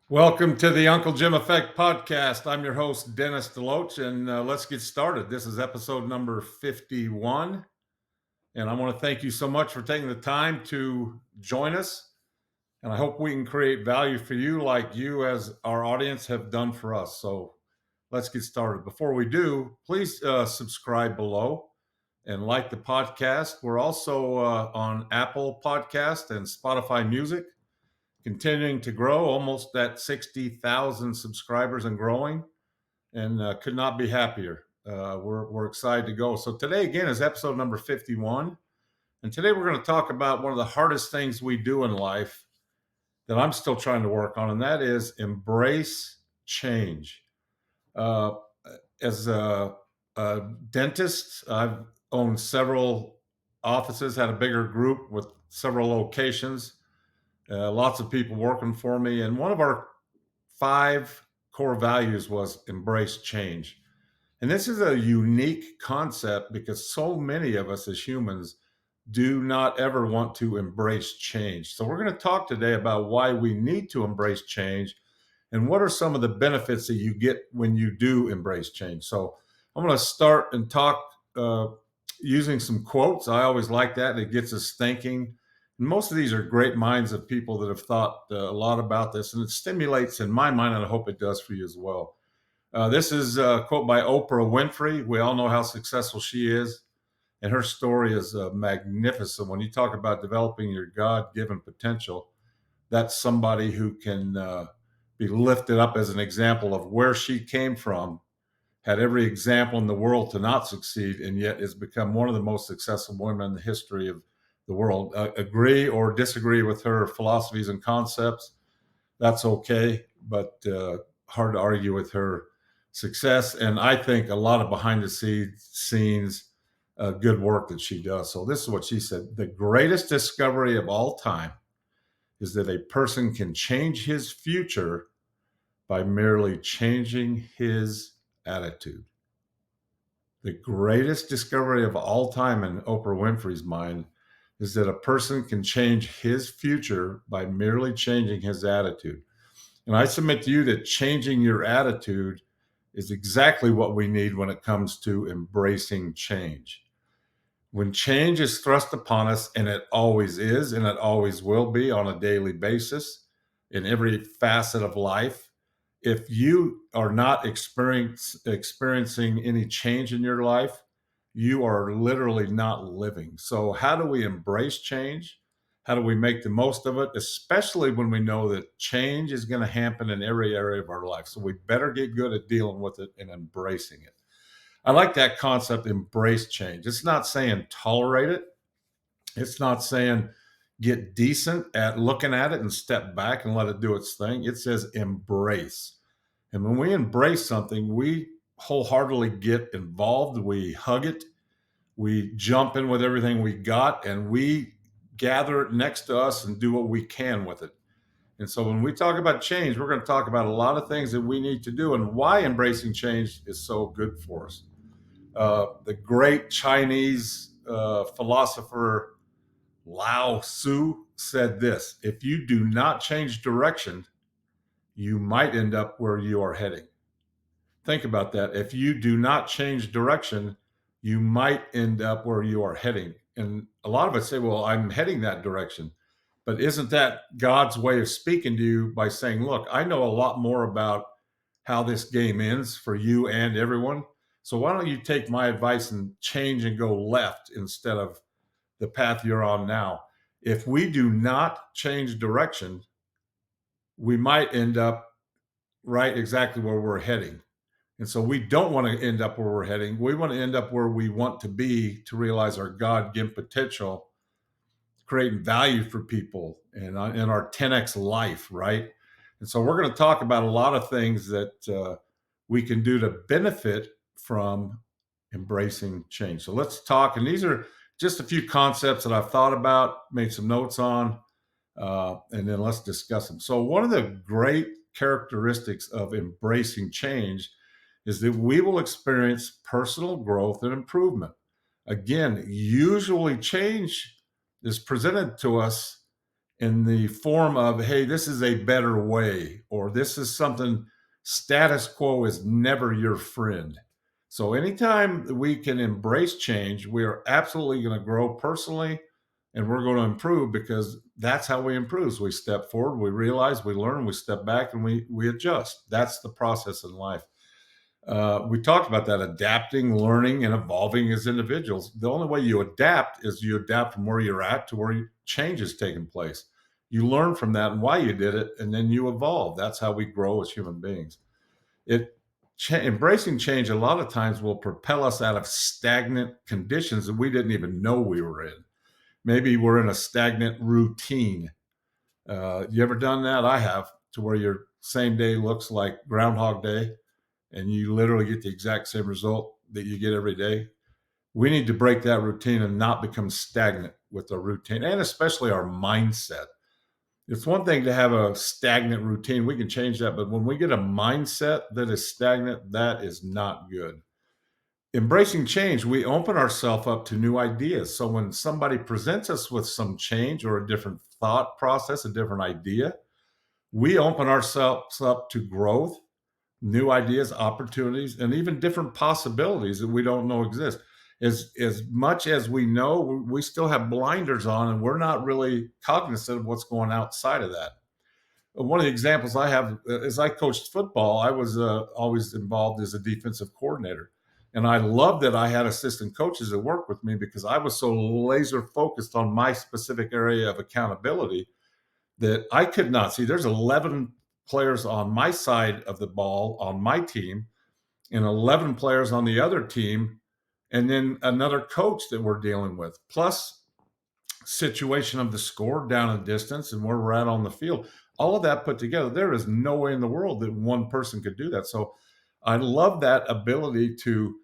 Welcome to the Uncle Jim Effect podcast. I'm your host, Dennis DeLoach, and let's get started. This is episode number 51. And I want to thank you so much for taking the time to join us. And I hope we can create value for you like you, as our audience, have done for us. So let's get started. Before we do, please subscribe below and like the podcast. We're also on Apple Podcast and Spotify Music, continuing to grow, almost at 60,000 subscribers and growing, and could not be happier. We're excited to go. So today, again, is episode number 51. And today we're going to talk about one of the hardest things we do in life that I'm still trying to work on, and that is embrace change. Uh, as a dentist, I've owned several offices, had a bigger group with several locations, lots of people working for me. And one of our 5 core values was embrace change. And this is a unique concept because so many of us as humans do not ever want to embrace change. So, we're going to talk today about why we need to embrace change and what are some of the benefits that you get when you do embrace change. So, I'm going to start and talk uh, using some quotes. I always like that. It gets us thinking. And most of these are great minds of people that have thought a lot about this, and it stimulates in my mind, and I hope it does for you as well. This is a quote by Oprah Winfrey. We all know how successful she is, and her story is magnificent. When you talk about developing your God given potential, that's somebody who can be lifted up as an example of where she came from, had every example in the world to not succeed, and yet has become one of the most successful women in the history of the world. Agree or disagree with her philosophies and concepts, that's okay, but hard to argue with her success. And I think a lot of behind the scenes good work that she does. So this is what she said: the greatest discovery of all time is that a person can change his future by merely changing his attitude. The greatest discovery of all time in Oprah Winfrey's mind is that a person can change his future by merely changing his attitude. And I submit to you that changing your attitude is exactly what we need when it comes to embracing change. When change is thrust upon us, and it always is, and it always will be on a daily basis in every facet of life, if you are not experiencing any change in your life, you are literally not living. So, how do we embrace change? How do we make the most of it, especially when we know that change is going to happen in every area of our life? So, we better get good at dealing with it and embracing it. I like that concept, embrace change. It's not saying tolerate it, it's not saying get decent at looking at it and step back and let it do its thing. It says embrace. And when we embrace something, we wholeheartedly get involved, we hug it, we jump in with everything we got, and we gather it next to us and do what we can with it. And so when we talk about change, we're going to talk about a lot of things that we need to do and why embracing change is so good for us. The great Chinese philosopher Lao Tzu said this: if you do not change direction, you might end up where you are heading. Think about that. If you do not change direction, you might end up where you are heading. And a lot of us say, well, I'm heading that direction. But isn't that God's way of speaking to you by saying, look, I know a lot more about how this game ends for you and everyone. So why don't you take my advice and change and go left instead of the path you're on now? If we do not change direction, we might end up right exactly where we're heading. And so we don't want to end up where we're heading. We want to end up where we want to be to realize our God given potential, creating value for people and in our 10x life, right? And so we're going to talk about a lot of things that we can do to benefit from embracing change. So let's talk. And these are just a few concepts that I've thought about, made some notes on, and then let's discuss them. So, one of the great characteristics of embracing change is that we will experience personal growth and improvement. Again, usually change is presented to us in the form of, hey, this is a better way, or this is something, status quo is never your friend. So anytime we can embrace change, we are absolutely going to grow personally, and we're going to improve, because that's how we improve. So we step forward, we realize, we learn, we step back, and we adjust. That's the process in life. We talked about that, adapting, learning, and evolving as individuals. The only way you adapt is you adapt from where you're at to where change is taking place. You learn from that and why you did it, and then you evolve. That's how we grow as human beings. Embracing change a lot of times will propel us out of stagnant conditions that we didn't even know we were in. Maybe we're in a stagnant routine. You ever done that? I have, to where your same day looks like Groundhog Day, and you literally get the exact same result that you get every day. We need to break that routine and not become stagnant with our routine, and especially our mindset. It's one thing to have a stagnant routine. We can change that. But when we get a mindset that is stagnant, that is not good. Embracing change, we open ourselves up to new ideas. So when somebody presents us with some change or a different thought process, a different idea, we open ourselves up to growth, new ideas, opportunities, and even different possibilities that we don't know exist. As much as we know, we still have blinders on, and we're not really cognizant of what's going outside of that. One of the examples I have is I coached football. I was always involved as a defensive coordinator. And I loved that I had assistant coaches that worked with me, because I was so laser focused on my specific area of accountability that I could not see. There's 11 players on my side of the ball on my team, and 11 players on the other team, and then another coach that we're dealing with, plus situation of the score down a distance and where we're at on the field. All of that put together, there is no way in the world that one person could do that. So I love that ability to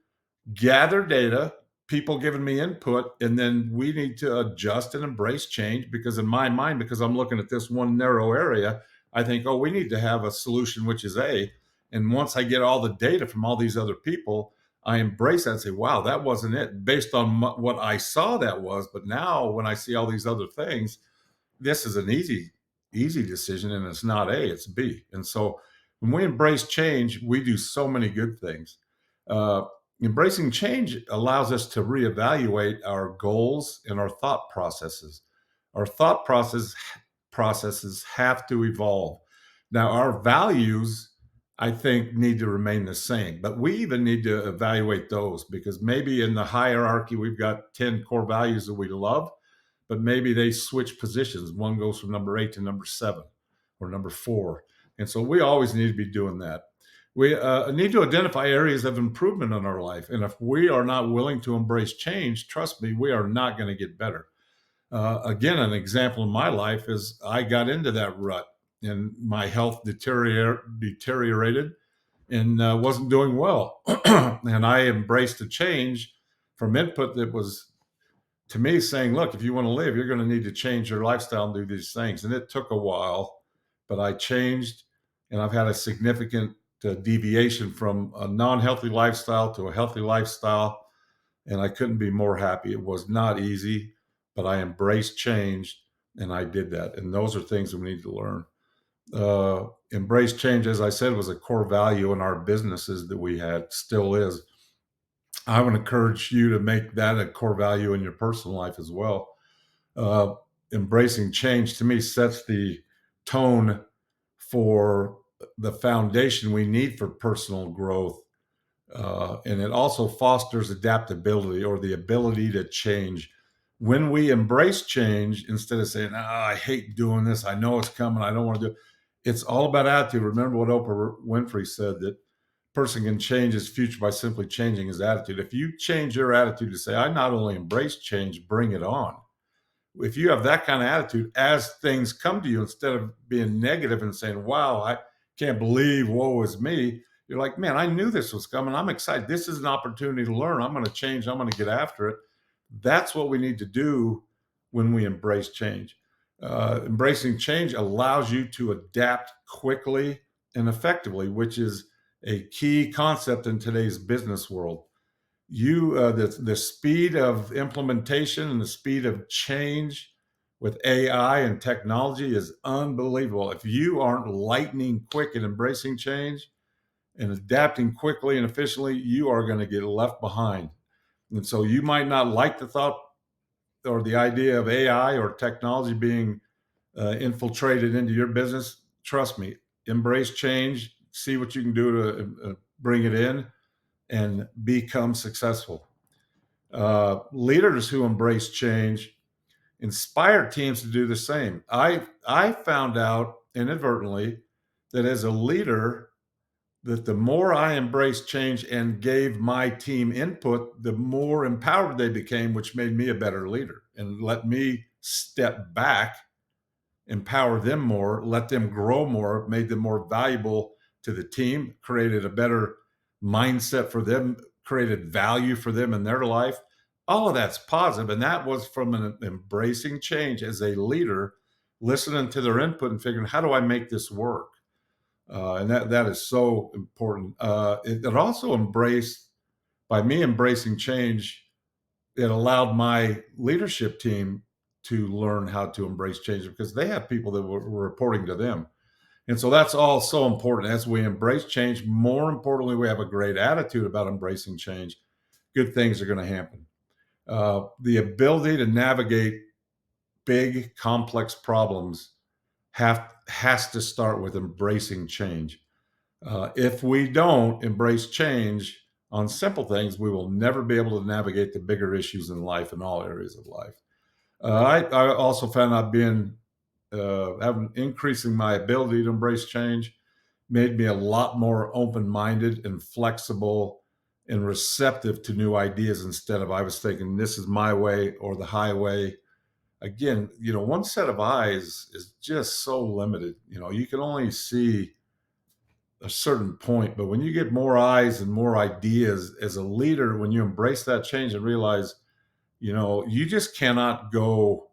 gather data, people giving me input, and then we need to adjust and embrace change, because in my mind, because I'm looking at this one narrow area, I think, oh, we need to have a solution, which is A. And once I get all the data from all these other people, I embrace that and say, wow, that wasn't it based on what I saw that was. But now when I see all these other things, this is an easy decision, and it's not A, it's B. And so when we embrace change, we do so many good things. Uh, Embracing change allows us to reevaluate our goals and our thought processes. Our processes have to evolve. Now, our values, I think, need to remain the same, but we even need to evaluate those, because maybe in the hierarchy, we've got 10 core values that we love, but maybe they switch positions. One goes from number 8 to number 7 or number 4. And so we always need to be doing that. We need to identify areas of improvement in our life. And if we are not willing to embrace change, trust me, we are not going to get better. Again, an example in my life is I got into that rut, and my health deteriorated, and wasn't doing well. And I embraced a change from input that was, to me, saying, look, if you want to live, you're going to need to change your lifestyle and do these things. And it took a while, but I changed, and I've had a significant deviation from a non-healthy lifestyle to a healthy lifestyle. And I couldn't be more happy. It was not easy, but I embraced change, and I did that. And those are things we need to learn. Embrace change, as I said, was a core value in our businesses that we had, still is. I would encourage you to make that a core value in your personal life as well. Uh, Embracing change, to me, sets the tone for the foundation we need for personal growth. And it also fosters adaptability, or the ability to change. When we embrace change, instead of saying, I hate doing this, I know it's coming, I don't want to do it, it's all about attitude. Remember what Oprah Winfrey said, that person can change his future by simply changing his attitude. If you change your attitude to say, I not only embrace change, bring it on. If you have that kind of attitude as things come to you, instead of being negative and saying, wow, I can't believe woe is me, you're like, man, I knew this was coming. I'm excited. This is an opportunity to learn. I'm going to change. I'm going to get after it. That's what we need to do when we embrace change. Embracing change allows you to adapt quickly and effectively, which is a key concept in today's business world. The speed of implementation and the speed of change with AI and technology is unbelievable. If you aren't lightning quick at embracing change and adapting quickly and efficiently, you are going to get left behind. And so you might not like the thought or the idea of AI or technology being infiltrated into your business. Trust me, embrace change, see what you can do to bring it in and become successful. Leaders who embrace change inspire teams to do the same. I found out inadvertently that as a leader, that the more I embraced change and gave my team input, the more empowered they became, which made me a better leader and let me step back, empower them more, let them grow more, made them more valuable to the team, created a better mindset for them, created value for them in their life. All of that's positive, and that was from an embracing change as a leader, listening to their input and figuring, how do I make this work? And that is so important. It also embraced, by me embracing change, it allowed my leadership team to learn how to embrace change because they have people that were reporting to them. And so that's all so important. As we embrace change, more importantly, we have a great attitude about embracing change. Good things are going to happen. The ability to navigate big, complex problems has to start with embracing change. If we don't embrace change on simple things, we will never be able to navigate the bigger issues in life in all areas of life. I also found out being having increasing my ability to embrace change made me a lot more open-minded and flexible and receptive to new ideas instead of I was thinking this is my way or the highway. Again, one set of eyes is just so limited. You can only see a certain point, but when you get more eyes and more ideas as a leader, when you embrace that change and realize, you just cannot go,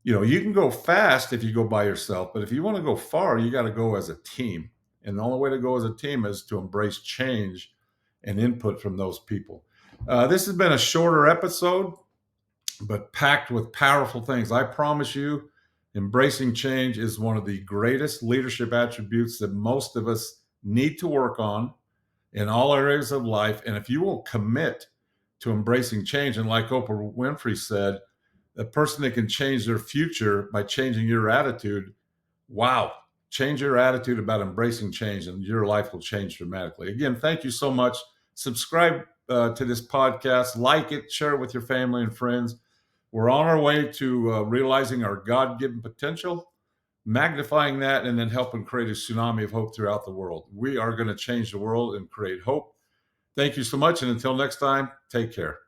you can go fast if you go by yourself, but if you want to go far, you got to go as a team. And the only way to go as a team is to embrace change and input from those people. This has been a shorter episode, but packed with powerful things. I promise you, embracing change is one of the greatest leadership attributes that most of us need to work on in all areas of life. And if you will commit to embracing change, and like Oprah Winfrey said, a person that can change their future by changing your attitude, wow, change your attitude about embracing change and your life will change dramatically. Again, thank you so much. Subscribe to this podcast, like it, share it with your family and friends. We're on our way to realizing our God-given potential, magnifying that, and then helping create a tsunami of hope throughout the world. We are going to change the world and create hope. Thank you so much. And until next time, take care.